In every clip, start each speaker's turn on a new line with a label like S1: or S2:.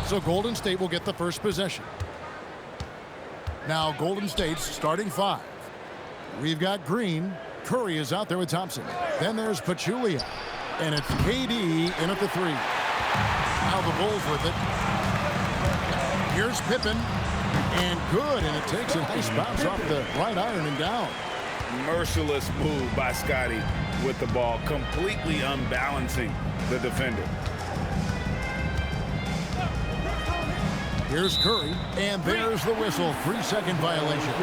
S1: So Golden State will get the first possession. Now Golden State's starting 5. We've got Green. Curry is out there with Thompson. Then there's Pachulia. And it's KD in at the 3. Now the Bulls with it. Here's Pippen. And good. And it takes a nice bounce off the right iron and down.
S2: Merciless move by Scottie with the ball, completely unbalancing the defender.
S1: Here's Curry, and there's the whistle. 3-second violation.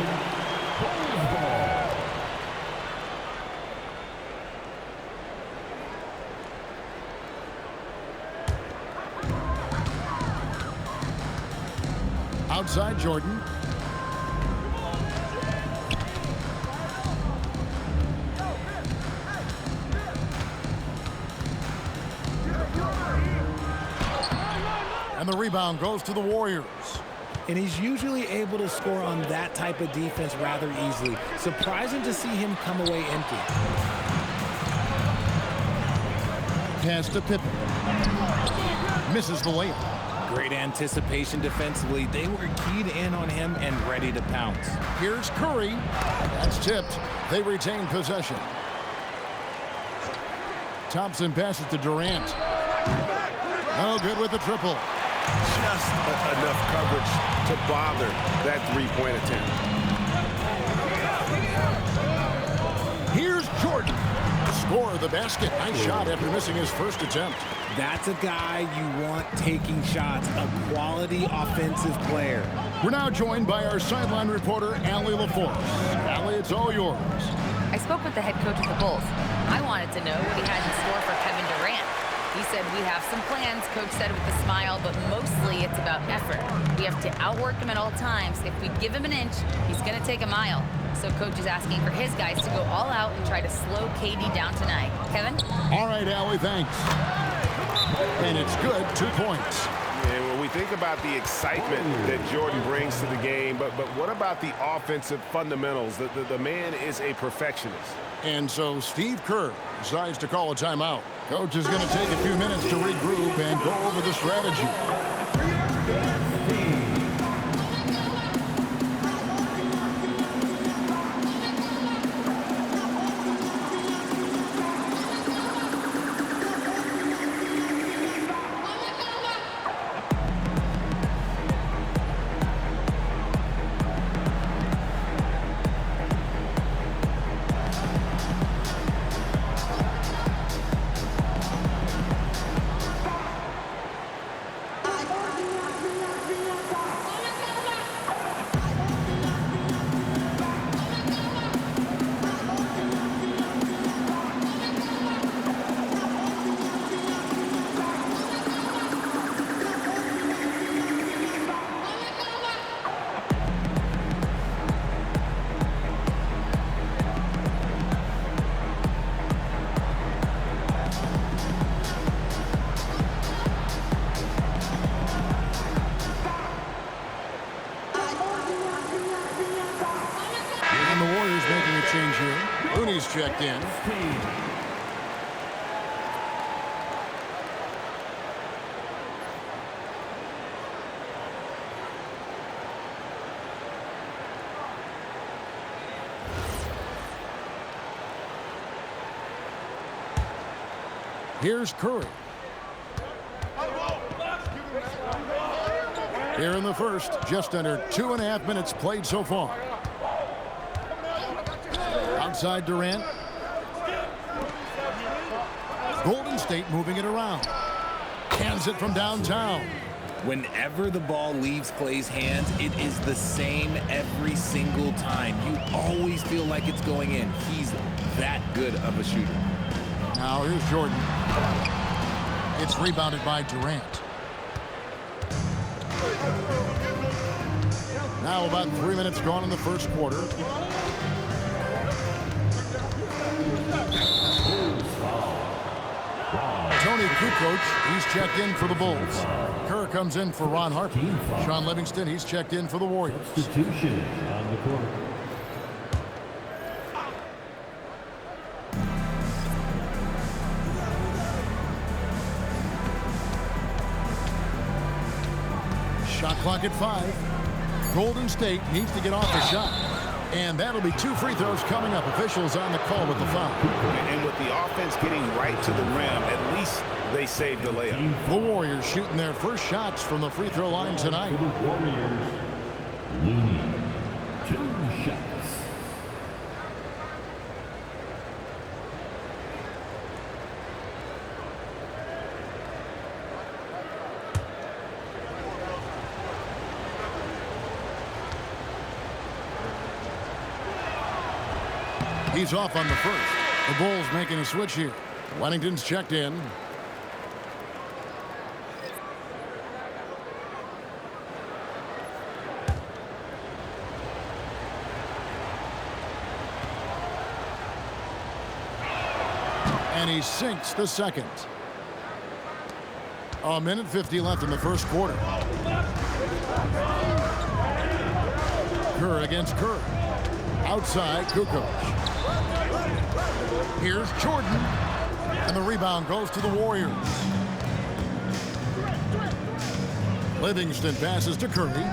S1: Outside Jordan. And the rebound goes to the Warriors.
S3: And he's usually able to score on that type of defense rather easily. Surprising to see him come away empty.
S1: Pass to Pippen. Misses the layup.
S3: Great anticipation defensively. They were keyed in on him and ready to pounce.
S1: Here's Curry. That's tipped. They retain possession. Thompson passes to Durant. No good with the triple.
S2: Just enough coverage to bother that three-point attempt.
S1: Here's Jordan. Score of the basket. Nice shot after missing his first attempt.
S3: That's a guy you want taking shots, a quality offensive player.
S1: We're now joined by our sideline reporter, Allie LaForce. Allie, it's all yours.
S4: I spoke with the head coach of the Bulls. I wanted to know what he had in store for Kevin Durant. He said, we have some plans, Coach said with a smile, but mostly it's about effort. We have to outwork him at all times. If we give him an inch, he's going to take a mile. So Coach is asking for his guys to go all out and try to slow KD down tonight. Kevin?
S1: All right, Allie, thanks. And it's good, 2 points.
S2: And when we think about the excitement that Jordan brings to the game, but what about the offensive fundamentals? The man is a perfectionist.
S1: And so Steve Kerr decides to call a timeout. Coach is going to take a few minutes to regroup and go over the strategy. And the Warriors making a change here. Looney's checked in. Here's Curry. Here in the first, just under 2.5 minutes played so far. Outside Durant. Golden State moving it around. Hands it from downtown.
S3: Whenever the ball leaves Klay's hands, it is the same every single time. You always feel like it's going in. He's that good of a shooter.
S1: Now here's Jordan. It's rebounded by Durant. Now about 3 minutes gone in the first quarter. Tony Kukoc, he's checked in for the Bulls. Kerr comes in for Ron Harper. Sean Livingston, he's checked in for the Warriors.
S5: Substitution on the court.
S1: Shot clock at 5. Golden State needs to get off a shot. And that'll be 2 free throws coming up. Officials on the call with the foul.
S2: And with the offense getting right to the rim, at least they saved the layup.
S1: The Warriors shooting their first shots from the free throw line tonight.
S5: For the Warriors, Looney, 2 shots.
S1: He's off on the first. The Bulls making a switch here. Wennington's checked in. And he sinks the second. 1:50 left in the first quarter. Kerr against Kerr. Outside, Kukoc. Here's Jordan. And the rebound goes to the Warriors. Livingston passes to Curry.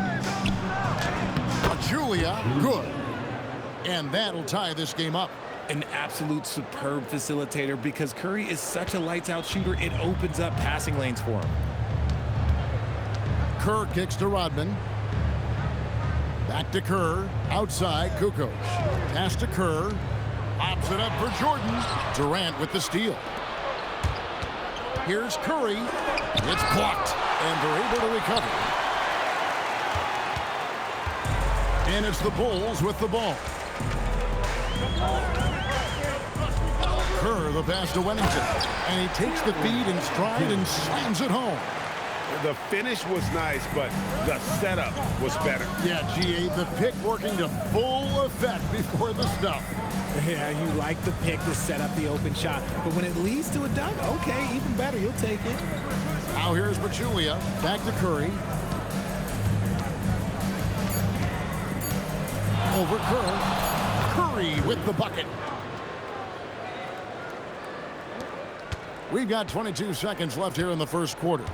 S1: Julia, good. And that'll tie this game up.
S3: An absolute superb facilitator because Curry is such a lights-out shooter. It opens up passing lanes for him.
S1: Kerr kicks to Rodman. Back to Kerr. Outside, Kukoc. Pass to Kerr. Pops it up for Jordan. Durant with the steal. Here's Curry. It's blocked, and they're able to recover. And it's the Bulls with the ball. Kerr, the pass to Wennington. And he takes the feed in stride and slams it home.
S2: The finish was nice, but the setup was better.
S1: Yeah, GA, the pick working to full effect before the stuff.
S3: Yeah, you like the pick to set up the open shot. But when it leads to a dunk, okay, even better. You'll take it.
S1: Now here's Pachulia. Back to Curry. Over Kerr. Curry with the bucket. We've got 22 seconds left here in the first quarter.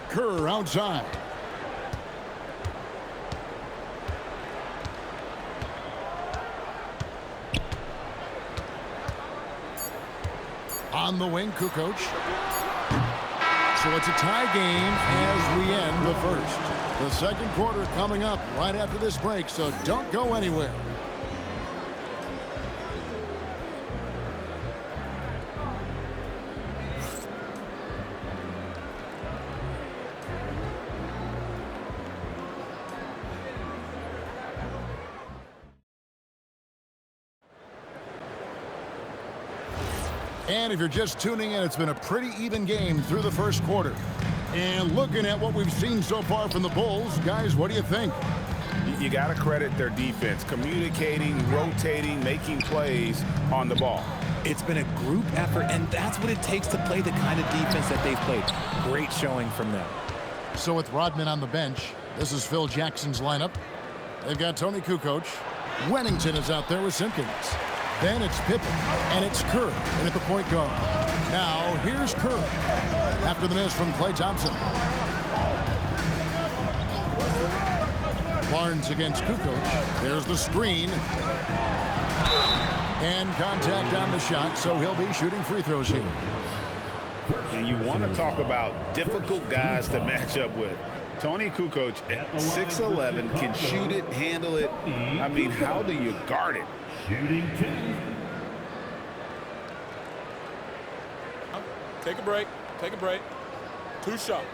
S1: Kerr outside. On the wing, Kukoc. So it's a tie game as we end the first. The second quarter coming up right after this break, so don't go anywhere. And if you're just tuning in, it's been a pretty even game through the first quarter. And looking at what we've seen so far from the Bulls, guys, what do you think?
S2: You got to credit their defense, communicating, rotating, making plays on the ball.
S3: It's been a group effort, and that's what it takes to play the kind of defense that they've played. Great showing from them.
S1: So with Rodman on the bench, this is Phil Jackson's lineup. They've got Tony Kukoc. Wennington is out there with Simpkins. Then it's Pippen, and it's Kerr in at the point guard. Now, here's Kerr after the miss from Klay Thompson. Barnes against Kukoc. There's the screen. And contact on the shot, so he'll be shooting free throws here.
S2: And you want to talk about difficult guys to match up with. Tony Kukoc at 6'11", can shoot it, handle it. I mean, how do you guard it?
S5: Shooting 10.
S6: Take a break. Take a break. 2 shots.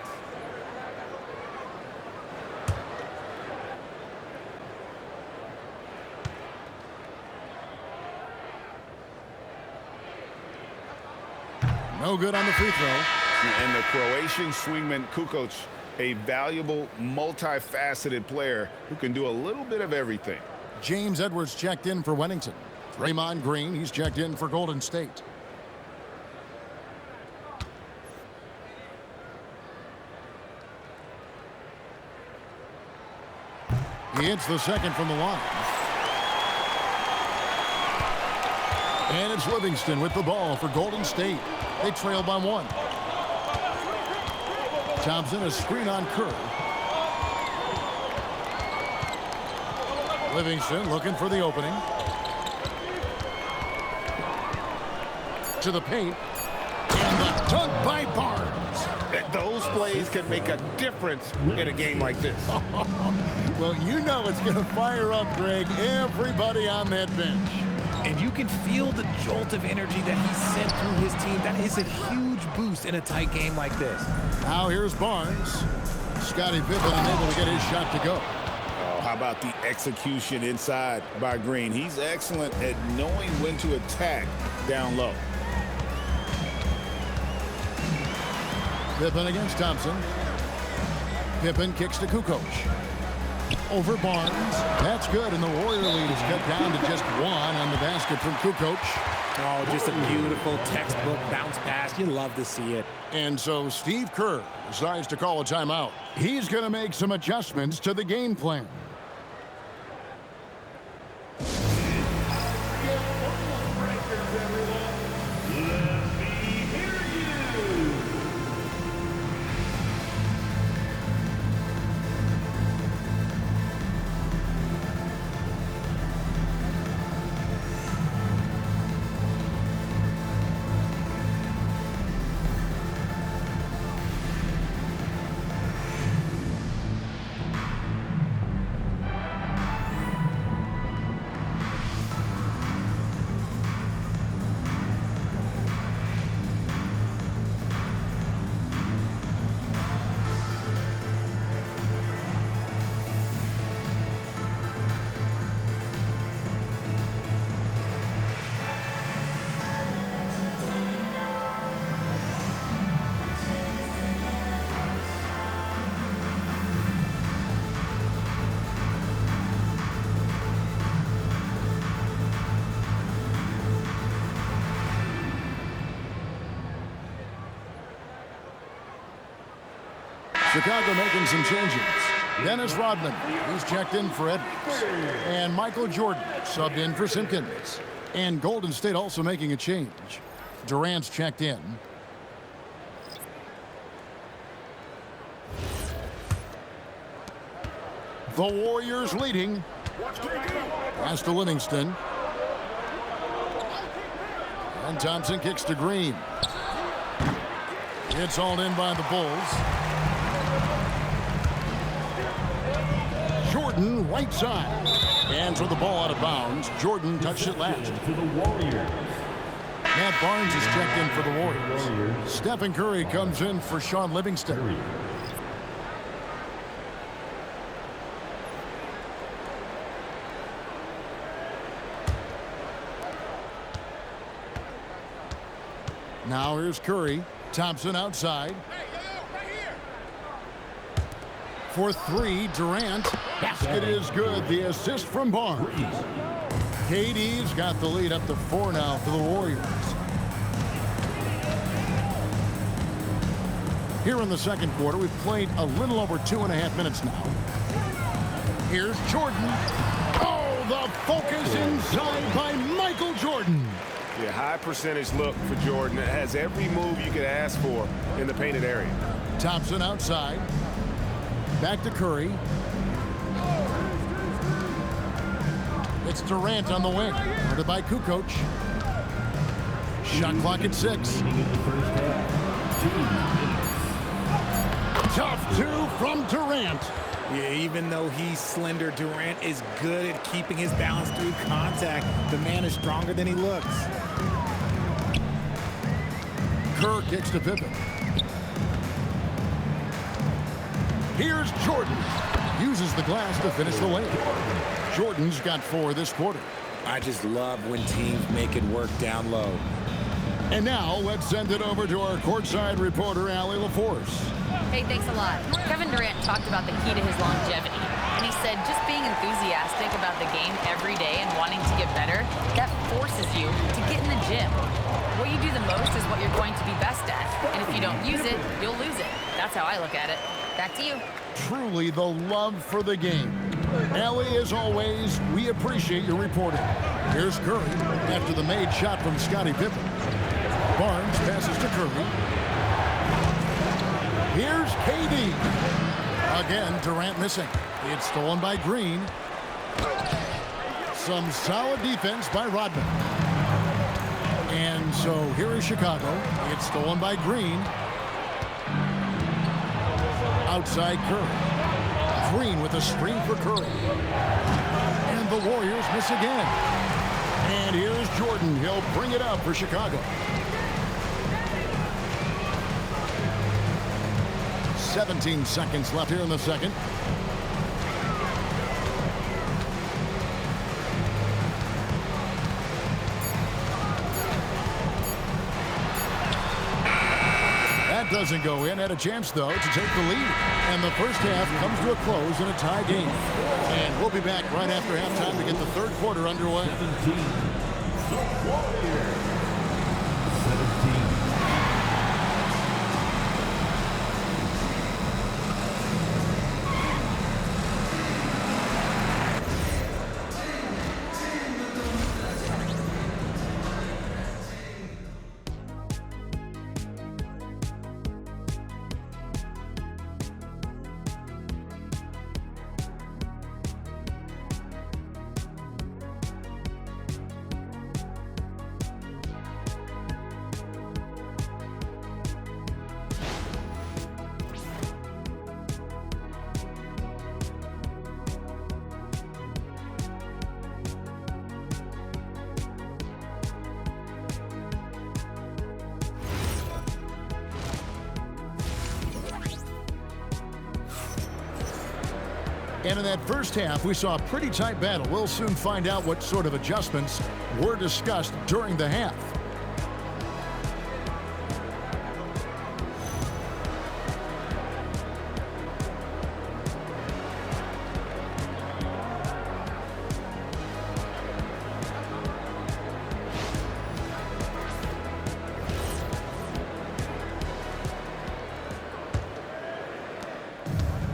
S1: No good on the free throw.
S2: And the Croatian swingman Kukoc, a valuable, multifaceted player who can do a little bit of everything.
S1: James Edwards checked in for Wennington. Draymond Green, he's checked in for Golden State. He hits the second from the line. And it's Livingston with the ball for Golden State. They trail by 1. Thompson, a screen on Curry. Livingston looking for the opening. To the paint. And the dunk by Barnes.
S2: Those plays can make a difference in a game like this.
S1: Well, you know it's going to fire up, Greg, everybody on that bench.
S3: And you can feel the jolt of energy that he sent through his team. That is a huge boost in a tight game like this.
S1: Now here's Barnes. Scottie Pippen unable to get his shot to go.
S2: Oh, how about the execution inside by Green? He's excellent at knowing when to attack down low.
S1: Pippen against Thompson. Pippen kicks to Kukoc. Over Barnes. That's good, and the Warrior lead is cut down to just one on the basket from Kukoc.
S3: Oh, just a beautiful textbook bounce pass. You love to see it.
S1: And so Steve Kerr decides to call a timeout. He's going to make some adjustments to the game plan. Chicago making some changes. Dennis Rodman, he's checked in for Edwards. And Michael Jordan subbed in for Simpkins. And Golden State also making a change. Durant's checked in. The Warriors leading. Pass to Livingston. And Thompson kicks to Green. It's hauled in by the Bulls. Jordan, right side. And throw the ball out of bounds. Jordan touched it last.
S5: For the Warriors.
S1: Matt Barnes is checked in for the Warriors. Stephen Curry comes in for Sean Livingston. Now here's Curry. Thompson outside. For three, Durant. Basket is good. The assist from Barnes. KD's got the lead up to 4 now for the Warriors. Here in the second quarter, we've played a little over 2.5 minutes now. Here's Jordan. Oh, the focus inside by Michael Jordan.
S7: Yeah, high percentage look for Jordan. It has every move you could ask for in the painted area.
S1: Thompson outside. Back to Curry. It's Durant on the wing. Guarded by Kukoc. Shot clock at 6. Tough two from Durant.
S3: Yeah, even though he's slender, Durant is good at keeping his balance through contact. The man is stronger than he looks.
S1: Kerr kicks to Pippen. Here's Jordan. Uses the glass to finish the lane. Jordan's got 4 this quarter.
S3: I just love when teams make it work down low.
S1: And now let's send it over to our courtside reporter, Allie LaForce.
S4: Hey, thanks a lot. Kevin Durant talked about the key to his longevity. And he said just being enthusiastic about the game every day and wanting to get better, that forces you to get in the gym. What you do the most is what you're going to be best at. And if you don't use it, you'll lose it. That's how I look at it. Back to you.
S1: Truly the love for the game. Allie, as always, we appreciate your reporting. Here's Curry after the made shot from Scottie Pippen. Barnes passes to Curry. Here's KD. Again, Durant missing. It's stolen by Green. Some solid defense by Rodman. And so here is Chicago. It's stolen by Green. Outside Curry. Green with a screen for Curry. And the Warriors miss again. And here's Jordan. He'll bring it up for Chicago. 17 seconds left here in the second. That doesn't go in. Had a chance, though, to take the lead. And the first half comes to a close in a tie game. And we'll be back right after halftime to get the third quarter underway.
S5: 17. The Warriors. 17.
S1: And in that first half, we saw a pretty tight battle. We'll soon find out what sort of adjustments were discussed during the half.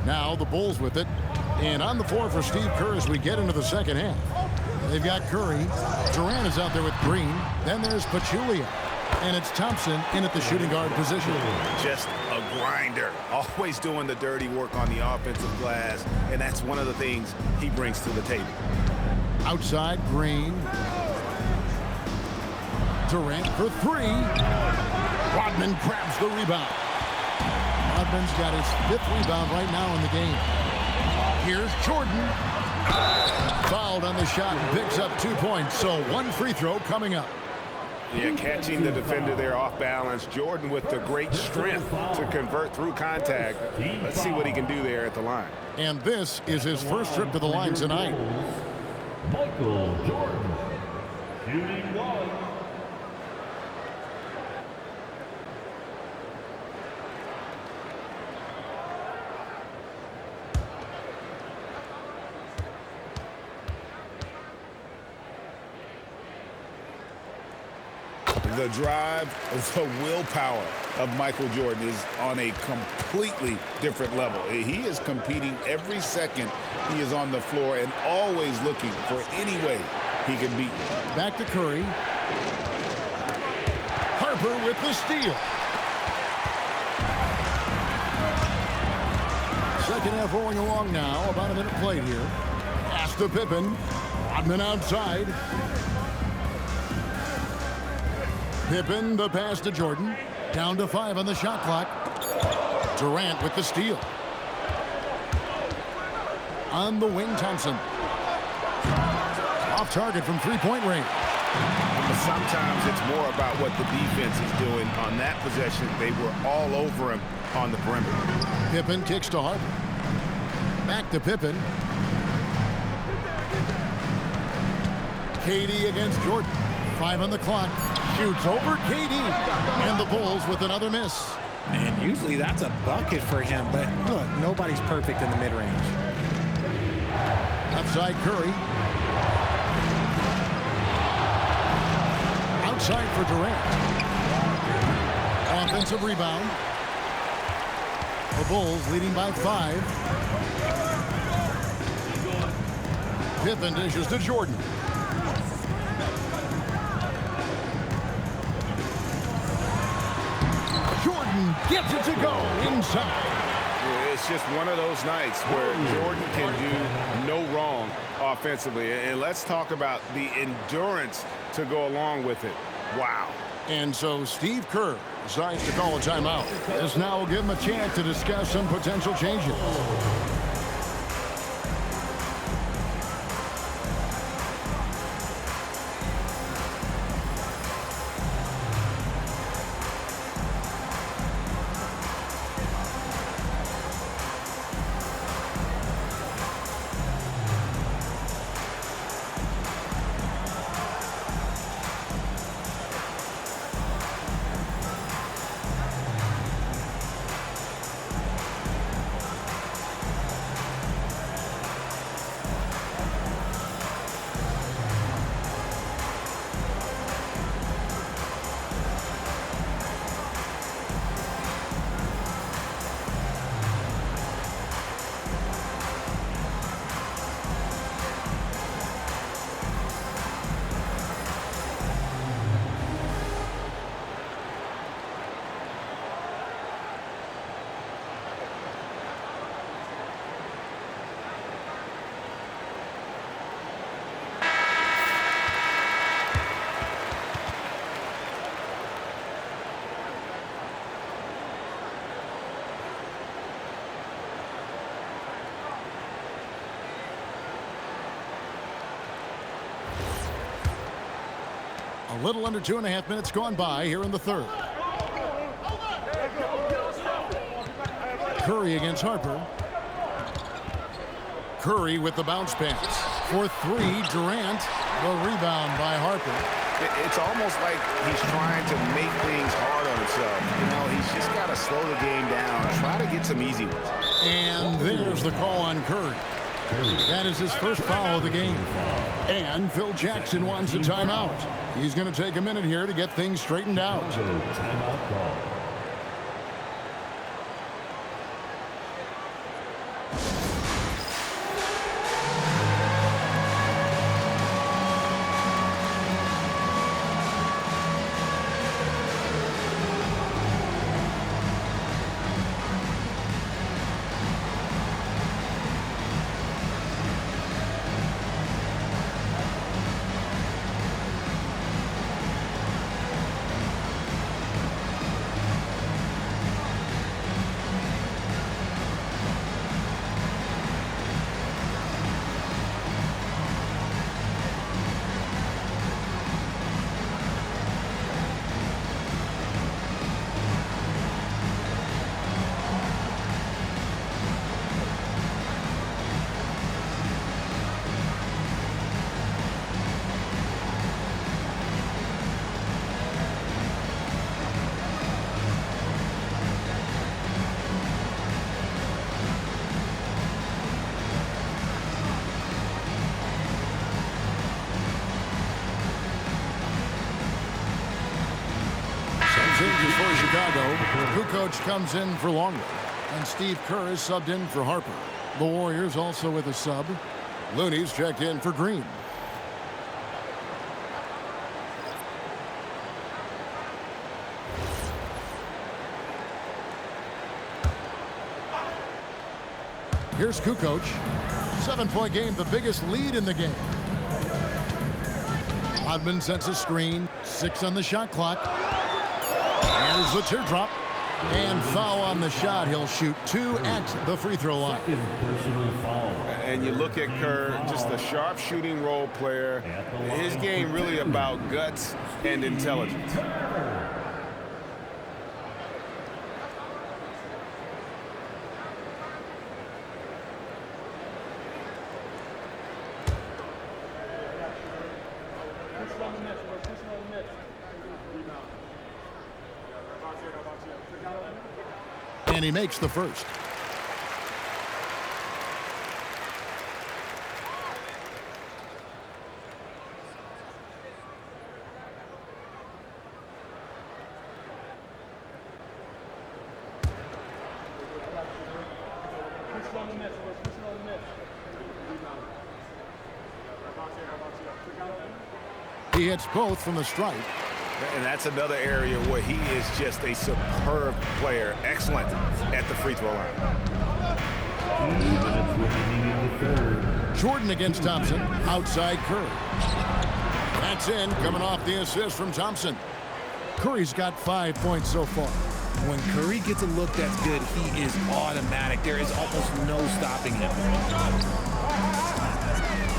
S1: Now the Bulls with it. And on the floor for Steve Kerr as we get into the second half. They've got Curry. Durant is out there with Green. Then there's Pachulia. And it's Thompson in at the shooting guard position.
S2: Just a grinder. Always doing the dirty work on the offensive glass. And that's one of the things he brings to the table.
S1: Outside, Green. Durant for three. Rodman grabs the rebound. Rodman's got his 5th rebound right now in the game. Here's Jordan. Fouled on the shot and picks up 2 points. So 1 free throw coming up.
S7: Yeah, catching the defender there off balance. Jordan with the great strength to convert through contact. Let's see what he can do there at the line.
S1: And this is his first trip to the line tonight.
S5: Michael Jordan. Shooting 1.
S2: The drive, the willpower of Michael Jordan is on a completely different level. He is competing every second he is on the floor and always looking for any way he can beat you.
S1: Back to Curry. Harper with the steal. Second half rolling along now. About a minute played here. Pass to Pippen. Rodman outside. Pippen, the pass to Jordan. Down to 5 on the shot clock. Durant with the steal. On the wing, Thompson. Off target from three-point range.
S2: But sometimes it's more about what the defense is doing. On that possession, they were all over him on the perimeter.
S1: Pippen kicks to Harper. Back to Pippen. KD against Jordan. 5 on the clock. Shoots over KD. And the Bulls with another miss.
S3: And usually that's a bucket for him, but look, nobody's perfect in the mid-range.
S1: Outside Curry. Outside for Durant. Offensive rebound. The Bulls leading by 5. Pippen dishes to Jordan. Jordan gets it to go inside.
S7: It's just one of those nights where Jordan can do no wrong offensively. And let's talk about the endurance to go along with it. Wow.
S1: And so Steve Kerr decides to call a timeout. This now will give him a chance to discuss some potential changes. A little under 2.5 minutes gone by here in the third. Curry against Harper. Curry with the bounce pass. For three, Durant. The rebound by Harper.
S7: It's almost like he's trying to make things hard on himself. You know, he's just got to slow the game down. Try to get some easy ones.
S1: And there's the call on Curry. That is his first foul of the game. And Phil Jackson wants a timeout. He's going to take a minute here to get things straightened out.
S5: Timeout call.
S1: Changes for Chicago. Kukoc comes in for Longley. And Steve Kerr is subbed in for Harper. The Warriors also with a sub. Looney's checked in for Green. Here's Kukoc. 7-point game, the biggest lead in the game. Rodman sets a screen. 6 on the shot clock. Here's the teardrop. And foul on the shot. He'll shoot 2 at the free throw line.
S7: And you look at Kerr, just a sharp shooting role player. His game really about guts and intelligence.
S1: And he makes the first. He hits both from the stripe.
S7: And that's another area where he is just a superb player. Excellent at the free throw line.
S5: 2 minutes remaining in the third.
S1: Jordan against Thompson. Outside Curry. That's in, coming off the assist from Thompson. Curry's got 5 points so far.
S3: When Curry gets a look that's good, he is automatic. There is almost no stopping him.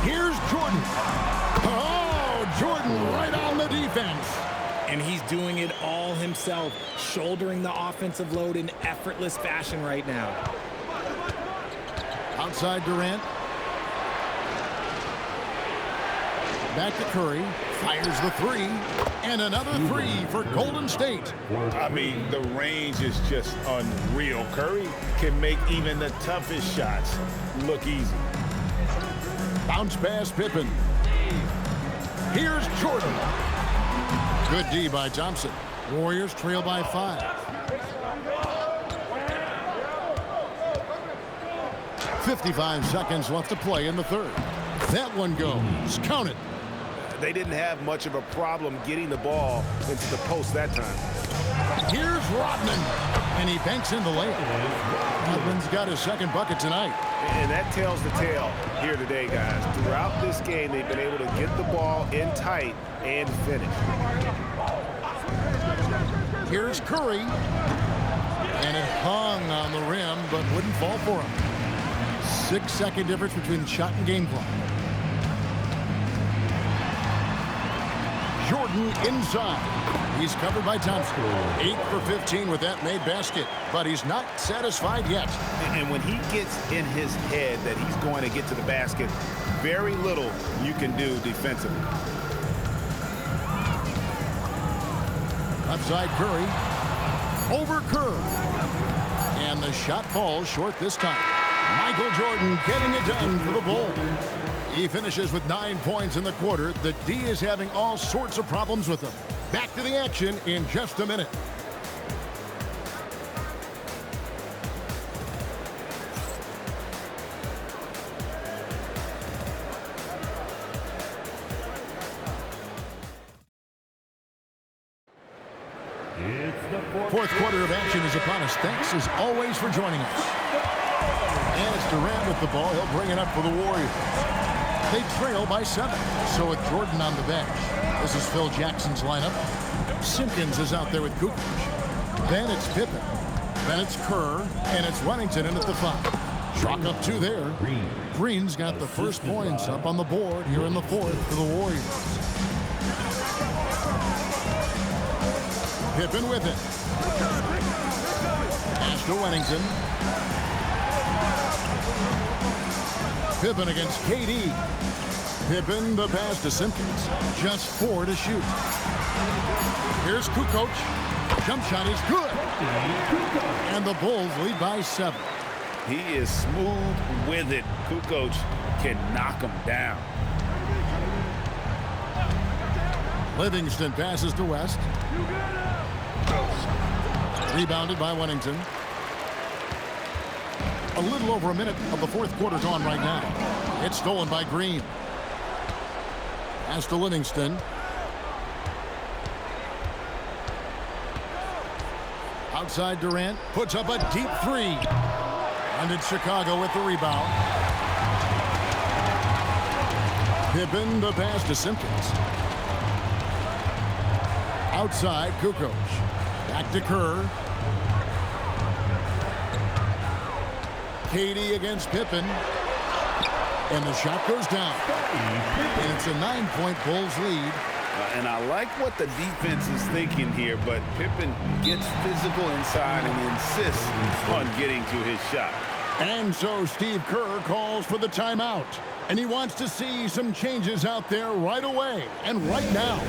S1: Here's Jordan. Oh, Jordan right on the defense.
S3: And he's doing it all himself, shouldering the offensive load in effortless fashion right now.
S1: Outside Durant. Back to Curry. Fires the three. And another three for Golden State.
S2: I mean, the range is just unreal. Curry can make even the toughest shots look easy.
S1: Bounce pass Pippen. Here's Jordan. Good D by Thompson. Warriors trail by 5. 55 seconds left to play in the third. That one goes. Count it.
S7: They didn't have much of a problem getting the ball into the post that time.
S1: Here's Rodman. And he banks in the layup. Rodman's got his second bucket tonight.
S7: And that tells the tale here today, guys. Throughout this game, they've been able to get the ball in tight and finish.
S1: Here's Curry. And it hung on the rim, but wouldn't fall for him. 6-second difference between shot and game clock. Jordan inside. He's covered by Thompson. 8 for 15 with that made basket, but he's not satisfied yet.
S2: And when he gets in his head that he's going to get to the basket, very little you can do defensively.
S1: Upside Curry. Over Kerr. And the shot falls short this time. Michael Jordan getting it done for the Bulls. He finishes with 9 points in the quarter. The D is having all sorts of problems with him. Back to the action in just a minute. Fourth quarter of action is upon us. Thanks as always for joining us. And it's Durant with the ball. He'll bring it up for the Warriors. They trail by 7. So with Jordan on the bench, this is Phil Jackson's lineup. Simpkins is out there with Kukoc. Then it's Pippen. Then it's Kerr. And it's Wennington in at the 5. Chalk up 2 there. Green's got the first points up on the board here in the fourth for the Warriors. Pippen with it. Pass to Wennington. Pippen against KD. Pippen, the pass to Simpkins. Just 4 to shoot. Here's Kukoc. Jump shot is good. And the Bulls lead by 7.
S2: He is smooth with it. Kukoc can knock him down.
S1: Livingston passes to West. Rebounded by Wennington. A little over a minute of the fourth quarter gone right now. It's stolen by Green. Pass to Livingston. Outside Durant. Puts up a deep 3. And it's Chicago with the rebound. Pippen, the pass to Simpkins. Outside, Kukoc. Back to Kerr. KD against Pippen. And the shot goes down. And it's a 9-point Bulls lead.
S2: And I like what the defense is thinking here, but Pippen gets physical inside and insists on getting to his shot.
S1: And so Steve Kerr calls for the timeout. And he wants to see some changes out there right away and right now.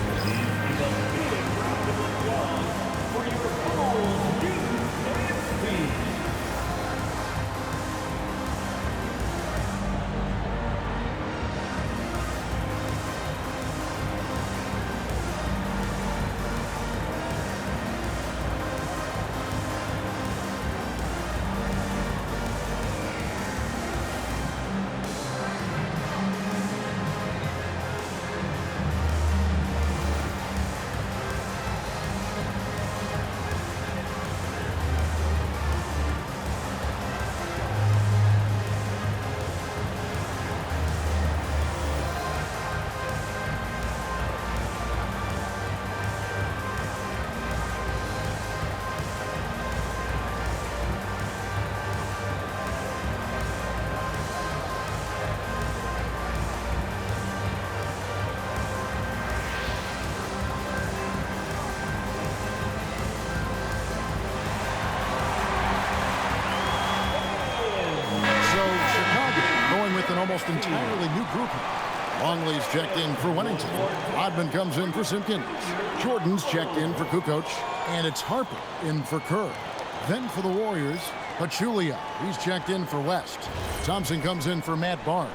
S1: almost entirely new group. Longley's checked in for Wennington. Rodman comes in for Simpkins. Jordan's checked in for Kukoc. And it's Harper in for Kerr. Then for the Warriors, Pachulia. He's checked in for West. Thompson comes in for Matt Barnes.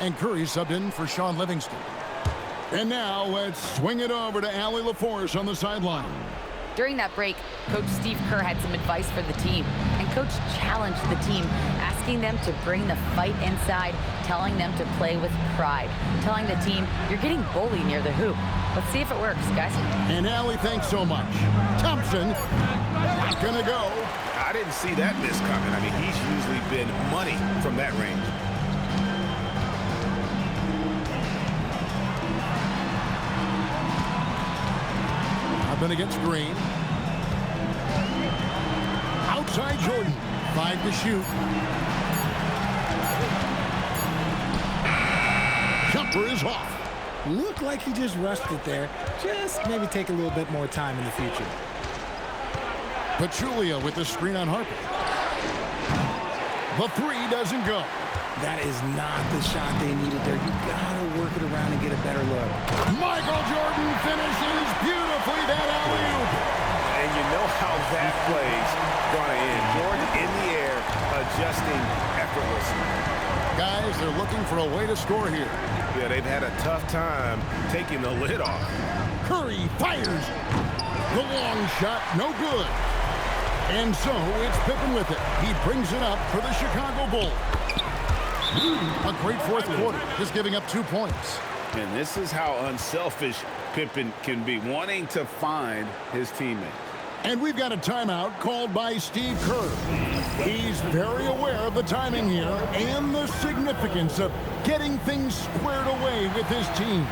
S1: And Curry subbed in for Sean Livingston. And now let's swing it over to Allie LaForce on the sideline.
S4: During that break, Coach Steve Kerr had some advice for the team. And Coach challenged the team, asking them to bring the fight inside, telling them to play with pride, telling the team, you're getting bullied near the hoop. Let's see if it works, guys.
S1: And Allie, thanks so much. Thompson, not gonna go.
S7: I didn't see that miss coming. I mean, he's usually been money from that range.
S1: Against Green. Outside Jordan. 5 to shoot. Jumper is off.
S8: Looked like he just rushed it there. Just maybe take a little bit more time in the future.
S1: Pachulia with the screen on Harper. The three doesn't go.
S8: That is not the shot they needed there. You gotta work it around and get a better look.
S1: Michael Jordan finishes beautifully that alley-oop.
S7: And you know how that play's gonna end. Jordan in the air, adjusting effortlessly.
S1: Guys, they're looking for a way to score here.
S7: Yeah, they've had a tough time taking the lid off.
S1: Curry fires. The long shot, no good. And so it's Pippen with it. He brings it up for the Chicago Bulls. A great fourth quarter, just giving up 2 points.
S7: And this is how unselfish Pippen can be, wanting to find his teammate.
S1: And we've got a timeout called by Steve Kerr. He's very aware of the timing here and the significance of getting things squared away with his team.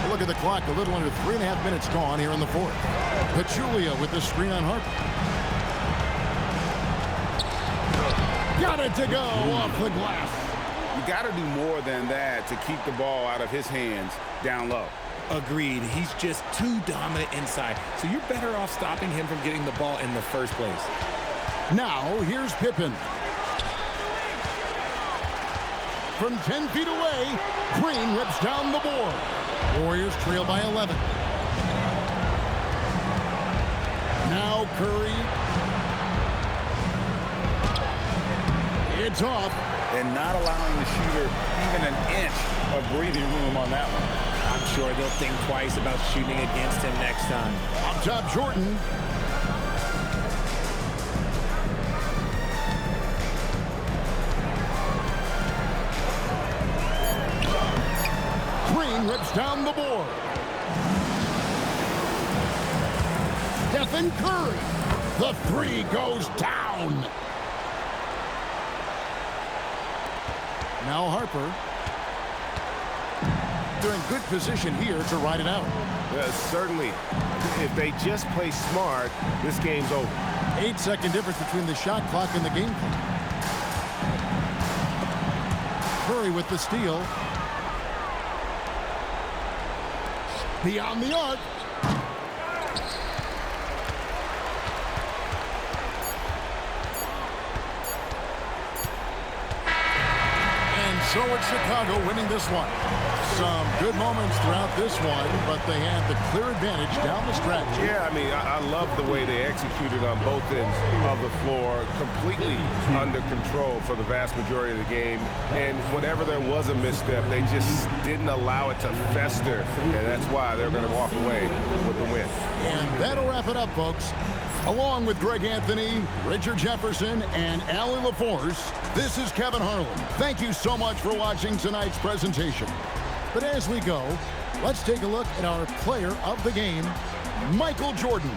S1: Look at the clock, a little under 3.5 minutes gone here in the fourth. Pachulia with the screen on Harper. Got it to go off the glass.
S7: You got to do more than that to keep the ball out of his hands down low.
S3: Agreed. He's just too dominant inside. So you're better off stopping him from getting the ball in the first place.
S1: Now, here's Pippen. From 10 feet away, Green rips down the board. Warriors trail by 11. Now Curry. It's off.
S2: And not allowing the shooter even an inch of breathing room on that one.
S3: I'm sure they'll think twice about shooting against him next time.
S1: Up top, Jordan. Green rips down the board. Stephen Curry. The three goes down. Now Harper. They're in good position here to ride it out.
S7: Certainly, if they just play smart, this game's over.
S1: 8-second difference between the shot clock and the game clock. Curry with the steal. Beyond the arc. And so it's Chicago winning this one. Some good moments throughout this one, but they had the clear advantage down the stretch.
S7: Yeah, I mean, I love the way they executed on both ends of the floor, completely under control for the vast majority of the game. And whenever there was a misstep, they just didn't allow it to fester, and that's why they're going to walk away with the win.
S1: And that'll wrap it up, folks. Along with Greg Anthony, Richard Jefferson, and Allie LaForce, this is Kevin Harlan. Thank you so much for watching tonight's presentation. But as we go, let's take a look at our player of the game, Michael Jordan.